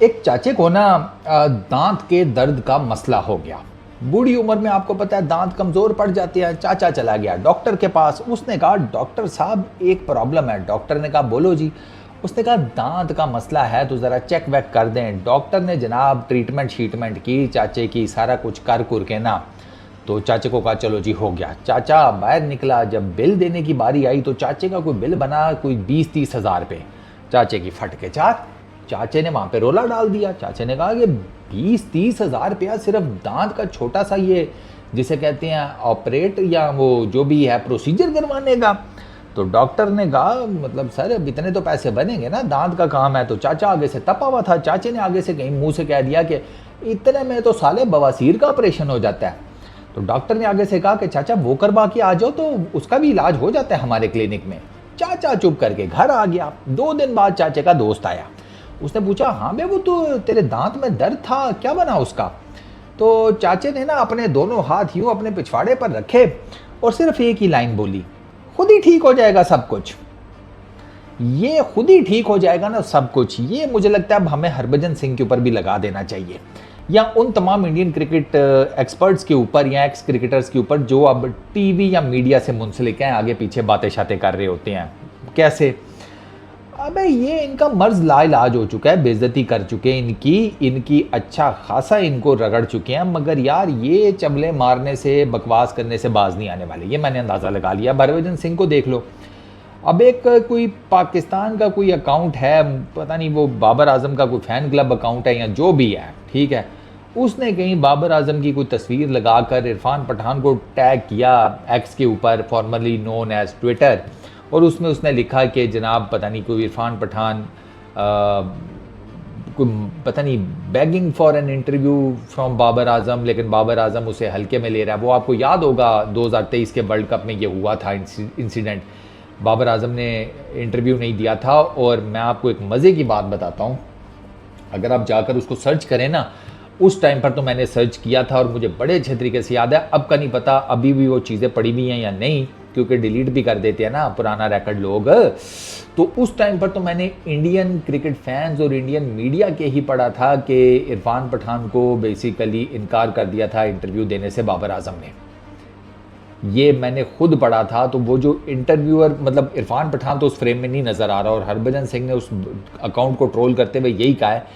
एक चाचे को ना दांत के दर्द का मसला हो गया। बूढ़ी उम्र में आपको पता है दांत कमज़ोर पड़ जाते हैं। चाचा चला गया डॉक्टर के पास। उसने कहा डॉक्टर साहब एक प्रॉब्लम है। डॉक्टर ने कहा बोलो जी। उसने कहा दांत का मसला है तो ज़रा चेक वेक कर दें। डॉक्टर ने जनाब ट्रीटमेंट शीटमेंट की चाचे की, सारा कुछ कर कुर के ना तो चाचे को कहा चलो जी हो गया। चाचा बाहर निकला, जब बिल देने की बारी आई तो चाचे का कोई बिल बना कोई 20-30 हज़ार रुपये। चाचे की फट के चार। चाचे ने वहाँ पे रोला डाल दिया। चाचे ने कहा कि 20-30 हज़ार रुपया सिर्फ दांत का छोटा सा ये जिसे कहते हैं ऑपरेट या वो जो भी है प्रोसीजर करवाने का। तो डॉक्टर ने कहा मतलब सर अब इतने तो पैसे बनेंगे ना, दांत का काम है। तो चाचा आगे से तपा हुआ था। चाचे ने आगे से कहीं मुंह से कह दिया कि इतने में तो साले बवासीर का ऑपरेशन हो जाता है। तो डॉक्टर ने आगे से कहा कि चाचा वो करवा के आ जाओ तो उसका भी इलाज हो जाता है हमारे क्लिनिक में। चाचा चुप करके घर आ गया। 2 दिन बाद चाचे का दोस्त आया। उसने पूछा हाँ बे वो तो तेरे दांत में दर्द था, क्या बना उसका? तो चाचे ने ना अपने दोनों हाथ यूं अपने पिछवाड़े पर रखे और सिर्फ एक ही लाइन बोली, खुद ही ठीक हो जाएगा सब कुछ। ये खुद ही ठीक हो जाएगा ना सब कुछ, ये मुझे लगता है अब हमें हरभजन सिंह के ऊपर भी लगा देना चाहिए, या उन तमाम इंडियन क्रिकेट एक्सपर्ट्स के ऊपर या एक्स क्रिकेटर्स के ऊपर जो अब टीवी या मीडिया से मुंसलिक हैं, आगे पीछे बातें शातें कर रहे होते हैं। कैसे? अबे ये इनका मर्ज लाइलाज हो चुका है, बेइज्जती कर चुके हैं इनकी अच्छा खासा इनको रगड़ चुके हैं, मगर यार ये चबले मारने से बकवास करने से बाज नहीं आने वाले, ये मैंने अंदाज़ा लगा लिया। हरभजन सिंह को देख लो। अब एक कोई पाकिस्तान का कोई अकाउंट है, पता नहीं वो बाबर आजम का कोई फ़ैन क्लब अकाउंट है या जो भी है, ठीक है, उसने कहीं बाबर आजम की कोई तस्वीर लगाकर इरफान पठान को टैग किया एक्स के ऊपर, फॉर्मरली नोन एज ट्विटर, और उसमें उसने लिखा कि जनाब पता नहीं कोई इरफान पठान कोई पता नहीं begging for an interview from Babar Azam, लेकिन बाबर आजम उसे हल्के में ले रहा है। वो आपको याद होगा 2023 के वर्ल्ड कप में ये हुआ था इंसिडेंट। बाबर आजम ने इंटरव्यू नहीं दिया था। और मैं आपको एक मज़े की बात बताता हूँ, अगर आप जाकर उसको सर्च करें ना, उस टाइम पर तो मैंने सर्च किया था और मुझे बड़े अच्छे तरीके से याद है। अब का नहीं पता अभी भी वो चीज़ें पड़ी हुई हैं या नहीं, क्योंकि डिलीट भी कर देते हैं ना पुराना रिकॉर्ड लोग। तो उस टाइम पर तो मैंने इंडियन क्रिकेट फैंस और इंडियन मीडिया के ही पढ़ा था कि इरफान पठान को बेसिकली इनकार कर दिया था इंटरव्यू देने से बाबर आजम ने। ये मैंने खुद पढ़ा था। तो वो जो इंटरव्यूअर मतलब इरफान पठान तो उस फ्रेम में नहीं नज़र आ रहा, और हरभजन सिंह ने उस अकाउंट को ट्रोल करते हुए यही कहा है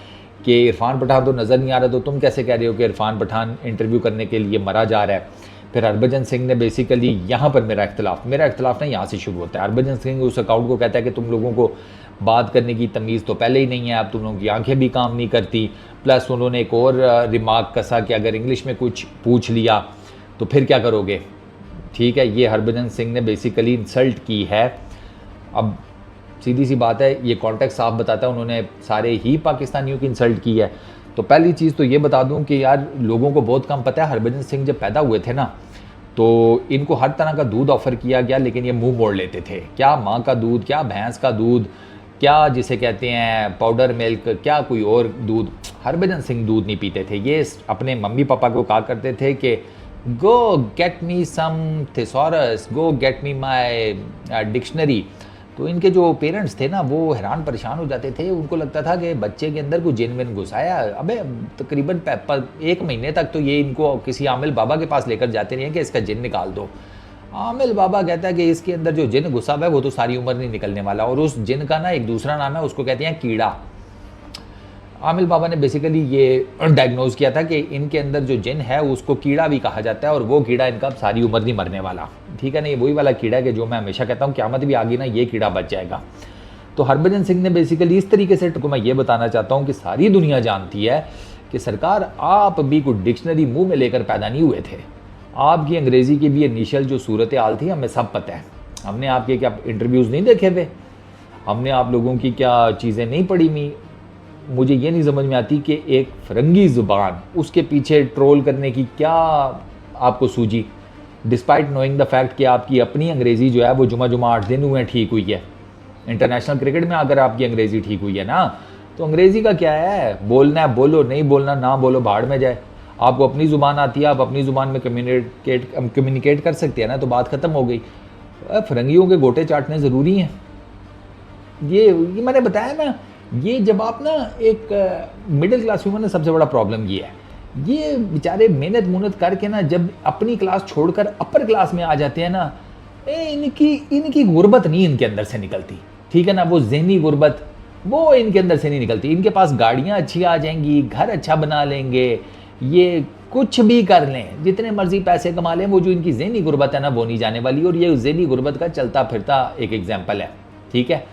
कि इरफान पठान तो नज़र नहीं आ रहा, तो तुम कैसे कह रहे हो कि इरफान पठान इंटरव्यू करने के लिए मरा जा रहा है। फिर हरभजन सिंह ने बेसिकली यहाँ पर मेरा इख्तलाफ ना यहाँ से शुरू होता है। हरभजन सिंह उस अकाउंट को कहता है कि तुम लोगों को बात करने की तमीज़ तो पहले ही नहीं है, अब तुम लोगों की आंखें भी काम नहीं करती। प्लस उन्होंने एक और रिमार्क कसा कि अगर इंग्लिश में कुछ पूछ लिया तो फिर क्या करोगे। ठीक है, ये हरभजन सिंह ने बेसिकली इंसल्ट की है। अब सीधी सी बात है, ये कॉन्टेक्स्ट साफ बताता है, उन्होंने सारे ही पाकिस्तानियों की इंसल्ट की है। तो पहली चीज़ तो ये बता दूं कि यार लोगों को बहुत कम पता है, हरभजन सिंह जब पैदा हुए थे ना तो इनको हर तरह का दूध ऑफ़र किया गया, लेकिन ये मुंह मोड़ लेते थे। क्या माँ का दूध, क्या भैंस का दूध, क्या जिसे कहते हैं पाउडर मिल्क, क्या कोई और दूध, हरभजन सिंह दूध नहीं पीते थे। ये अपने मम्मी पापा को कहा करते थे कि गो गेट मी सम थिसॉरस, गो गेट मी माई डिक्शनरी। तो इनके जो पेरेंट्स थे ना वो हैरान परेशान हो जाते थे, उनको लगता था कि बच्चे के अंदर कोई जिन विन घुसाया। अबे तकरीबन 1 महीने तक तो ये इनको किसी आमिल बाबा के पास लेकर जाते रहे कि इसका जिन निकाल दो। आमिल बाबा कहता है कि इसके अंदर जो जिन घुसा हुआ है वो तो सारी उम्र नहीं निकलने वाला, और उस जिन का ना एक दूसरा नाम है, उसको कहते हैं कीड़ा। आमिल बाबा ने बेसिकली ये डायग्नोज किया था कि इनके अंदर जो जिन है उसको कीड़ा भी कहा जाता है, और वो कीड़ा इनका सारी उम्र नहीं मरने वाला। ठीक है ना, ये वही वाला कीड़ा है कि जो मैं हमेशा कहता हूँ क़यामत भी आ गई ना ये कीड़ा बच जाएगा। तो हरभजन सिंह ने बेसिकली इस तरीके से मैं ये बताना चाहता हूँ कि सारी दुनिया जानती है कि सरकार आप भी कोई डिक्शनरी मुँह में लेकर पैदा नहीं हुए थे। आपकी अंग्रेज़ी की भी इनिशियल जो सूरत हाल थी हमें सब पता है। हमने आपके क्या इंटरव्यूज़ नहीं देखे हुए, हमने आप लोगों की क्या चीज़ें नहीं पढ़ी हुई। मुझे ये नहीं समझ में आती कि एक फ़िरंगी ज़ुबान उसके पीछे ट्रोल करने की क्या आपको सूझी, डिस्पाइट नोइंग द फैक्ट कि आपकी अपनी अंग्रेज़ी जो है वो जुमा 8 दिन हुए ठीक हुई है। इंटरनेशनल क्रिकेट में अगर आपकी अंग्रेज़ी ठीक हुई है ना, तो अंग्रेज़ी का क्या है, बोलना है बोलो, नहीं बोलना ना बोलो, भाड़ में जाए। आपको अपनी ज़ुबान आती है, आप अपनी ज़ुबान में कम्युनिकेट कर सकते हैं ना, तो बात ख़त्म हो गई। फ़िरंगियों के गोटे चाटने ज़रूरी हैं। ये मैंने बताया ना ये जब आप ना एक मिडिल क्लास ह्यूमन, सबसे बड़ा प्रॉब्लम ये है, ये बेचारे मेहनत मुहनत करके ना जब अपनी क्लास छोड़कर अपर क्लास में आ जाते हैं ना, इनकी इनकी गुर्बत नहीं इनके अंदर से निकलती, ठीक है ना, वो ज़हनी गुर्बत वो इनके अंदर से नहीं निकलती। इनके पास गाड़ियाँ अच्छी आ जाएंगी, घर अच्छा बना लेंगे, ये कुछ भी कर लें, जितने मर्जी पैसे कमा लें, वो जो इनकी ज़हनी गुर्बत है ना वो नहीं जाने वाली। और ये ज़हनी गुर्बत का चलता फिरता एक एग्जाम्पल है, ठीक है,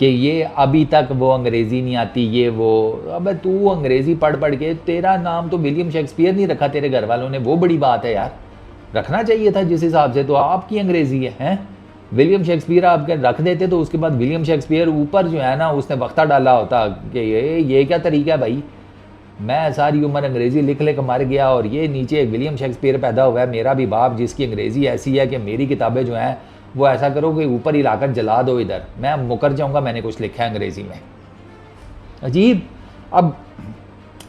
कि ये अभी तक वो अंग्रेज़ी नहीं आती, ये वो, अबे तू अंग्रेज़ी पढ़ पढ़ के तेरा नाम तो विलियम शेक्सपियर नहीं रखा तेरे घर वालों ने, वो बड़ी बात है यार, रखना चाहिए था जिस हिसाब से तो आपकी अंग्रेज़ी है, हैं? विलियम शेक्सपियर आप रख देते तो उसके बाद विलियम शेक्सपियर ऊपर जो है ना उसने वक्ता डाला होता कि ये क्या तरीका है भाई, मैं सारी उम्र अंग्रेज़ी लिख लिख मर गया और ये नीचे विलियम शेक्सपियर पैदा हुआ है, मेरा भी बाप जिसकी अंग्रेज़ी ऐसी है कि मेरी किताबें जो हैं वो ऐसा करो कि ऊपर हिलाकर जला दो, इधर मैं मुकर जाऊँगा, मैंने कुछ लिखा है अंग्रेज़ी में। अजीब। अब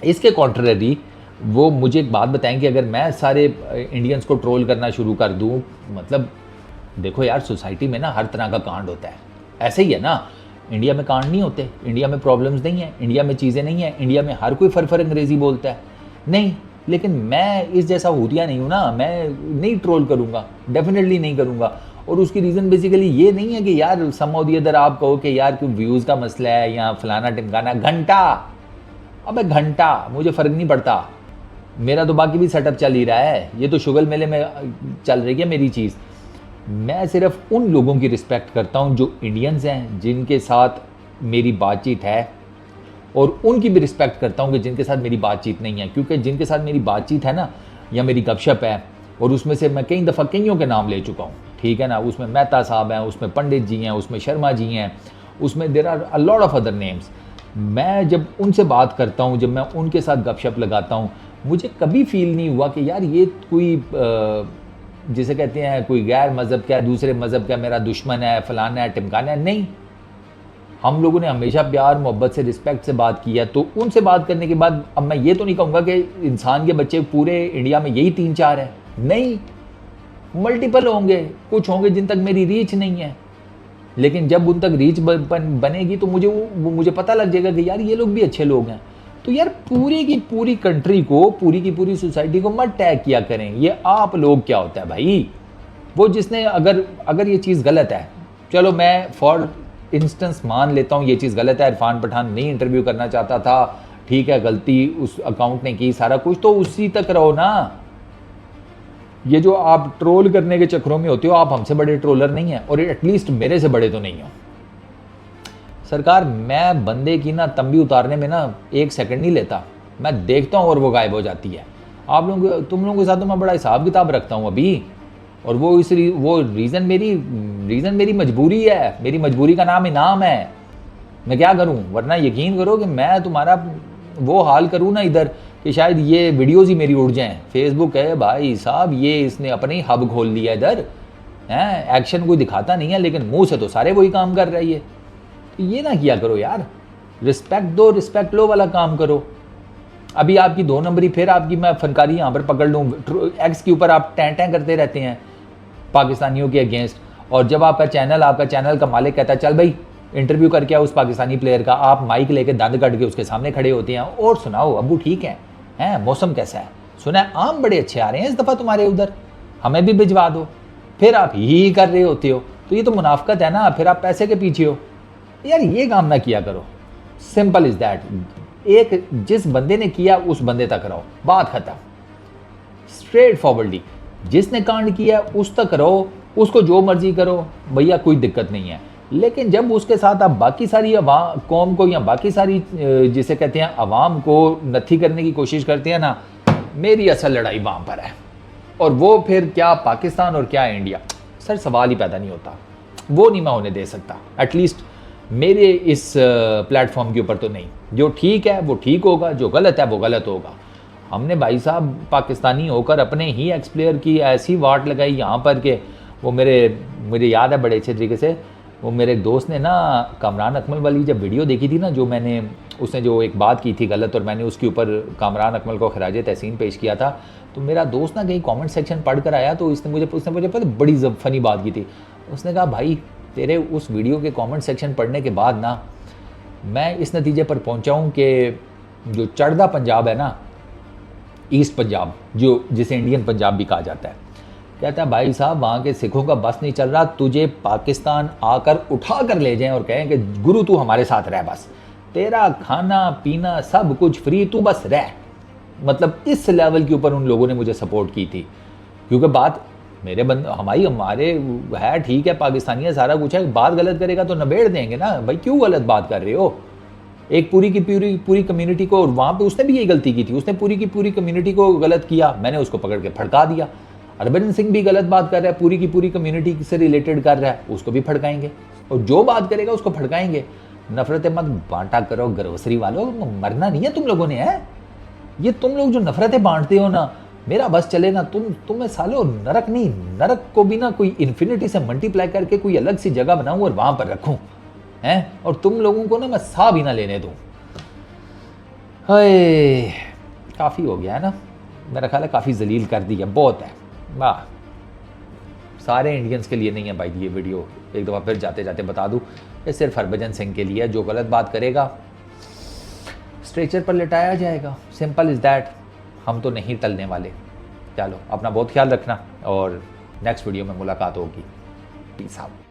इसके कॉन्ट्ररी वो मुझे एक बात बताएं कि अगर मैं सारे इंडियंस को ट्रोल करना शुरू कर दूँ, मतलब देखो यार, सोसाइटी में ना हर तरह का कांड होता है, ऐसे ही है ना, इंडिया में कांड नहीं होते, इंडिया में प्रॉब्लम्स नहीं है, इंडिया में चीज़ें नहीं है, इंडिया में हर कोई फर अंग्रेज़ी बोलता है नहीं, लेकिन मैं इस जैसा हूरिया नहीं हूँ ना, मैं नहीं ट्रोल करूँगा, डेफिनेटली नहीं करूँगा। और उसकी रीज़न बेसिकली ये नहीं है कि यार सम ऑफ द अदर आप कहो कि यार क्यों व्यूज़ का मसला है या फलाना टिमकाना, घंटा, अबे घंटा मुझे फ़र्क नहीं पड़ता, मेरा तो बाकी भी सेटअप चल ही रहा है, ये तो शुगल मेले में चल रही है मेरी चीज़। मैं सिर्फ उन लोगों की रिस्पेक्ट करता हूं जो इंडियंस हैं, जिनके साथ मेरी बातचीत है, और उनकी भी रिस्पेक्ट करता हूं कि जिनके साथ मेरी बातचीत नहीं है, क्योंकि जिनके साथ मेरी बातचीत है ना या मेरी गपशप है, और उसमें से मैं कई दफ़ा कईयों के नाम ले चुका हूं, ठीक है ना, उसमें मेहता साहब हैं, उसमें पंडित जी हैं, उसमें शर्मा जी हैं, उसमें there are a lot of other names. मैं जब उनसे बात करता हूँ, जब मैं उनके साथ गपशप लगाता हूँ, मुझे कभी फील नहीं हुआ कि यार ये कोई जिसे कहते हैं कोई गैर मज़हब का, दूसरे मज़हब का मेरा दुश्मन है, फलाना है, टिमकाना है, नहीं, हम लोगों ने हमेशा प्यार मोहब्बत से रिस्पेक्ट से बात की है। तो उनसे बात करने के बाद अब मैं ये तो नहीं कहूँगा कि इंसान के बच्चे पूरे इंडिया में यही 3-4 हैं, नहीं, मल्टीपल होंगे, कुछ होंगे जिन तक मेरी रीच नहीं है, लेकिन जब उन तक रीच बनेगी तो मुझे पता लग जाएगा कि यार ये लोग भी अच्छे लोग हैं। तो यार पूरी की पूरी कंट्री को, पूरी की पूरी सोसाइटी को मत टैग किया करें, ये आप लोग क्या होता है भाई, वो जिसने अगर ये चीज़ गलत है, चलो मैं फॉर इंस्टेंस मान लेता हूँ ये चीज़ गलत है, इरफान पठान नहीं इंटरव्यू करना चाहता था, ठीक है, गलती उस अकाउंट ने की, सारा कुछ, तो उसी तक रहो ना। ये जो आप ट्रोल करने के चक्करों में होते हो, आप हमसे बड़े ट्रोलर नहीं हैं, और एटलीस्ट मेरे से बड़े तो नहीं हो। सरकार, मैं बंदे की ना तंबी उतारने में ना 1 सेकंड नहीं लेता, मैं देखता हूँ और वो गायब हो जाती है। आप लोग, तुम लोगों के साथ तो मैं बड़ा हिसाब किताब रखता हूँ अभी, और वो रीज़न मेरी मजबूरी है, मेरी मजबूरी का नाम इनाम है, मैं क्या करूँ, वरना यकीन करो कि मैं तुम्हारा वो हाल करूँ ना इधर कि शायद ये वीडियोज़ ही मेरी उड़ जाएँ। फेसबुक है भाई साहब, ये इसने अपने ही हब खोल लिया इधर, हैं, एक्शन कोई दिखाता नहीं है, लेकिन मुँह से तो सारे वही काम कर रही है। ये ना किया करो यार, रिस्पेक्ट दो, रिस्पेक्ट लो वाला काम करो। अभी आपकी 2 नंबरी, फिर आपकी मैं फनकारी यहाँ पर पकड़ लूँ, एक्स के ऊपर आप टैं करते रहते हैं पाकिस्तानियों के अगेंस्ट, और जब आपका चैनल का मालिक कहता है चल भाई इंटरव्यू करके आओ उस पाकिस्तानी प्लेयर का, आप माइक लेके दंद कट के उसके सामने खड़े होते हैं, और सुनाओ अबू ठीक है, हैं मौसम कैसा है, सुना है आम बड़े अच्छे आ रहे हैं इस दफ़ा तुम्हारे उधर, हमें भी भिजवा दो, फिर आप ही कर रहे होते हो, तो ये तो मुनाफकत है ना, फिर आप पैसे के पीछे हो। यार ये काम ना किया करो, सिंपल इज दैट। एक जिस बंदे ने किया उस बंदे तक रहो, बात खत्म, स्ट्रेट फॉरवर्डली। जिसने कांड किया उस तक रहो, उसको जो मर्जी करो भैया, कोई दिक्कत नहीं है। लेकिन जब उसके साथ आप बाकी सारी कौम को या बाकी सारी जिसे कहते हैं अवाम को नथी करने की कोशिश करते हैं ना, मेरी असल लड़ाई वहाँ पर है। और वो फिर क्या पाकिस्तान और क्या इंडिया, सर सवाल ही पैदा नहीं होता, वो नहीं मैं होने दे सकता, एटलीस्ट मेरे इस प्लेटफॉर्म के ऊपर तो नहीं। जो ठीक है वो ठीक होगा, जो गलत है वो गलत होगा। हमने भाई साहब पाकिस्तानी होकर अपने ही एक्स प्लेयर की ऐसी वाट लगाई यहाँ पर कि वो मुझे याद है बड़े अच्छे तरीके से, वो मेरे एक दोस्त ने ना कामरान अकमल वाली जब वीडियो देखी थी ना, जो उसने जो एक बात की थी गलत, और मैंने उसके ऊपर कामरान अकमल को खराज तहसीन पेश किया था, तो मेरा दोस्त ना कहीं कमेंट सेक्शन पढ़ कर आया, तो उसने मुझे पता बड़ी फनी बात की थी। उसने कहा भाई तेरे उस वीडियो के कमेंट सेक्शन पढ़ने के बाद ना मैं इस नतीजे पर पहुंचा हूं कि जो चढ़दा पंजाब है ना, ईस्ट पंजाब, जो जिसे इंडियन पंजाब भी कहा जाता है, कहता है भाई साहब वहाँ के सिखों का बस नहीं चल रहा, तुझे पाकिस्तान आकर उठा कर ले जाएं और कहें कि गुरु तू हमारे साथ रह, बस तेरा खाना पीना सब कुछ फ्री, तू बस रह। मतलब इस लेवल के ऊपर उन लोगों ने मुझे सपोर्ट की थी, क्योंकि बात मेरे हमारे है, ठीक है, पाकिस्तानी है, सारा कुछ है, बात गलत करेगा तो नबेड़ देंगे ना भाई, क्यों गलत बात कर रहे हो। एक पूरी की पूरी कम्युनिटी को, और वहाँ पे उसने भी यही गलती की थी, उसने पूरी की पूरी कम्युनिटी को गलत किया, मैंने उसको पकड़ के फड़का दिया। हरभजन सिंह भी गलत बात कर रहा है, पूरी की पूरी कम्युनिटी से रिलेटेड कर रहा है, उसको भी फड़काएंगे, और जो बात करेगा उसको फड़काएंगे। नफरतें मत बांटा करो ग्रोसरी वालों, मरना नहीं है तुम लोगों ने, है ये तुम लोग जो नफरतें बांटते हो ना, मेरा बस चले ना, तुम्हें सालो नरक नहीं, नरक को भी ना कोई इन्फिनिटी से मल्टीप्लाई करके कोई अलग सी जगह बनाऊं और वहां पर रखूं, हैं, और तुम लोगों को ना मैं सा भी ना लेने दूं। हाय, काफ़ी हो गया है ना, मेरा ख्याल है काफ़ी जलील कर दिया, बहुत है। वाह, सारे इंडियंस के लिए नहीं है भाई ये वीडियो, एक दफ़ा फिर जाते जाते बता दूं, ये सिर्फ हरभजन सिंह के लिए, जो गलत बात करेगा स्ट्रेचर पर लेटाया जाएगा, सिंपल इज़ दैट। हम तो नहीं टलने वाले। चलो अपना बहुत ख्याल रखना, और नेक्स्ट वीडियो में मुलाकात होगी। Peace out.